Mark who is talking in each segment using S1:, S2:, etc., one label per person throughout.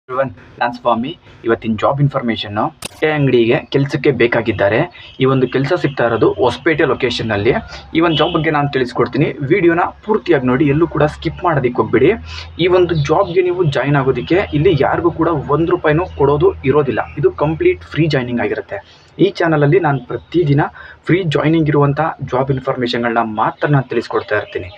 S1: ನಾನು ಸ್ವಾಮಿ. ಇವತ್ತಿನ job information, ಬಟ್ಟೆ ಅಂಗಡಿಗೆ ಕೆಲಸಕ್ಕೆ ಬೇಕಾಗಿದ್ದಾರೆ. ಈ ಒಂದು ಕೆಲಸ ಸಿಗ್ತಾ ಇರೋದು ಹೊಸಪೇಟೆ ಲೊಕೇಶನ್ನಲ್ಲಿ. ಈ ಒಂದು ಜಾಬ್ ಬಗ್ಗೆ ನಾನು ತಿಳಿಸ್ಕೊಡ್ತೀನಿ. ವಿಡಿಯೋನ ಪೂರ್ತಿಯಾಗಿ ನೋಡಿ, ಎಲ್ಲೂ ಕೂಡ ಸ್ಕಿಪ್ ಮಾಡೋದಕ್ಕೆ ಹೋಗ್ಬೇಡಿ. ಈ ಒಂದು ಜಾಬ್ಗೆ ನೀವು ಜಾಯ್ನ್ ಆಗೋದಕ್ಕೆ ಇಲ್ಲಿ ಯಾರಿಗೂ ಕೂಡ ₹1 ಕೊಡೋದು ಇರೋದಿಲ್ಲ. ಇದು ಕಂಪ್ಲೀಟ್ ಫ್ರೀ ಜಾಯ್ನಿಂಗ್ ಆಗಿರುತ್ತೆ. ಈ ಚಾನಲಲ್ಲಿ ನಾನು ಪ್ರತಿದಿನ ಫ್ರೀ ಜಾಯ್ನಿಂಗ್ ಇರುವಂಥ ಜಾಬ್ ಇನ್ಫಾರ್ಮೇಷನ್ಗಳನ್ನ ಮಾತ್ರ ನಾನು ತಿಳಿಸ್ಕೊಡ್ತಾ ಇರ್ತೀನಿ.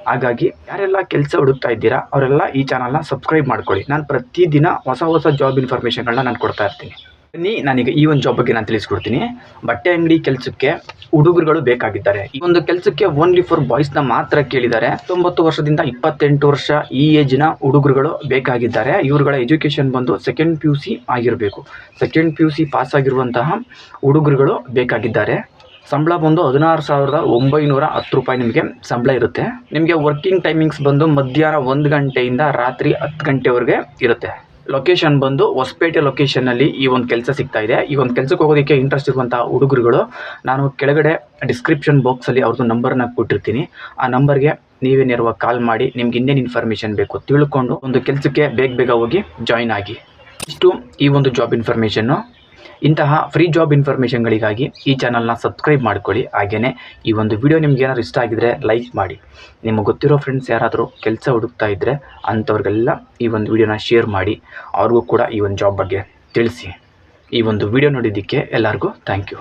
S1: ಹಾಗಾಗಿ ಯಾರೆಲ್ಲ ಕೆಲಸ ಹುಡುಕ್ತಾ ಇದ್ದೀರಾ ಅವರೆಲ್ಲ ಈ ಚಾನಲ್ನ ಸಬ್ಸ್ಕ್ರೈಬ್ ಮಾಡ್ಕೊಳ್ಳಿ. ನಾನು ಪ್ರತಿದಿನ ಹೊಸ ಜಾಬ್ ಇನ್ಫಾರ್ಮೇಷನ್ಗಳನ್ನ ನಾನು ಕೊಡ್ತಾ ಇರ್ತೀನಿ. ಬನ್ನಿ, ನಾನೀಗ ಈ ಒಂದು ಜಾಬ್ ಬಗ್ಗೆ ನಾನು ತಿಳಿಸ್ಕೊಡ್ತೀನಿ. ಬಟ್ಟೆ ಅಂಗಡಿ ಕೆಲಸಕ್ಕೆ ಹುಡುಗರುಗಳು ಬೇಕಾಗಿದ್ದಾರೆ. ಈ ಒಂದು ಕೆಲಸಕ್ಕೆ ಓನ್ಲಿ ಫಾರ್ ಬಾಯ್ಸ್ನ ಮಾತ್ರ ಕೇಳಿದ್ದಾರೆ. 19 ವರ್ಷದಿಂದ 28 ವರ್ಷ ಈ ಏಜ್ನ ಹುಡುಗರುಗಳು ಬೇಕಾಗಿದ್ದಾರೆ. ಇವರುಗಳ ಎಜುಕೇಷನ್ ಬಂದು ಸೆಕೆಂಡ್ PUC ಆಗಿರಬೇಕು. ಸೆಕೆಂಡ್ PUC ಪಾಸ್ ಆಗಿರುವಂತಹ ಹುಡುಗರುಗಳು ಬೇಕಾಗಿದ್ದಾರೆ. ಸಂಬಳ ಬಂದು ₹16,910 ನಿಮಗೆ ಸಂಬಳ ಇರುತ್ತೆ. ನಿಮಗೆ ವರ್ಕಿಂಗ್ ಟೈಮಿಂಗ್ಸ್ ಬಂದು ಮಧ್ಯಾಹ್ನ 1 ಗಂಟೆಯಿಂದ ರಾತ್ರಿ 10 ಗಂಟೆವರೆಗೆ ಇರುತ್ತೆ. ಲೊಕೇಶನ್ ಬಂದು ಹೊಸಪೇಟೆ ಲೊಕೇಶನ್ನಲ್ಲಿ ಈ ಒಂದು ಕೆಲಸ ಸಿಗ್ತಾ ಇದೆ. ಈ ಒಂದು ಕೆಲಸಕ್ಕೆ ಹೋಗೋದಕ್ಕೆ ಇಂಟ್ರೆಸ್ಟ್ ಇರುವಂಥ ಹುಡುಗರುಗಳು, ನಾನು ಕೆಳಗಡೆ ಡಿಸ್ಕ್ರಿಪ್ಷನ್ ಬಾಕ್ಸಲ್ಲಿ ಅವ್ರದ್ದು ನಂಬರ್ನ ಕೊಟ್ಟಿರ್ತೀನಿ. ಆ ನಂಬರ್ಗೆ ನೀವೇ ನೇರವಾಗಿ ಕಾಲ್ ಮಾಡಿ ನಿಮ್ಗೆ ಇನ್ನೇನು ಇನ್ಫಾರ್ಮೇಷನ್ ಬೇಕು ತಿಳ್ಕೊಂಡು ಒಂದು ಕೆಲಸಕ್ಕೆ ಬೇಗ ಹೋಗಿ ಜಾಯ್ನ್ ಆಗಿ. ಇಷ್ಟು ಈ ಒಂದು ಜಾಬ್ ಇನ್ಫಾರ್ಮೇಷನ್ನು. ಇಂತಹ ಫ್ರೀ ಜಾಬ್ ಇನ್ಫಾರ್ಮೇಷನ್ಗಳಿಗಾಗಿ ಈ ಚಾನಲ್ನ ಸಬ್ಸ್ಕ್ರೈಬ್ ಮಾಡ್ಕೊಳ್ಳಿ. ಹಾಗೆಯೇ ಈ ಒಂದು ವಿಡಿಯೋ ನಿಮ್ಗೆ ಏನಾದ್ರು ಇಷ್ಟ ಆಗಿದ್ರೆ ಲೈಕ್ ಮಾಡಿ. ನಿಮಗೆ ಗೊತ್ತಿರೋ ಫ್ರೆಂಡ್ಸ್ ಯಾರಾದರೂ ಕೆಲಸ ಹುಡುಕ್ತಾ ಇದ್ದರೆ ಅಂಥವ್ರಿಗೆಲ್ಲ ಈ ಒಂದು ವಿಡಿಯೋನ ಶೇರ್ ಮಾಡಿ. ಅವ್ರಿಗೂ ಕೂಡ ಈ ಒಂದು ಜಾಬ್ ಬಗ್ಗೆ ತಿಳಿಸಿ. ಈ ಒಂದು ವಿಡಿಯೋ ನೋಡಿದ್ದಕ್ಕೆ ಎಲ್ಲರಿಗೂ ಥ್ಯಾಂಕ್ ಯು.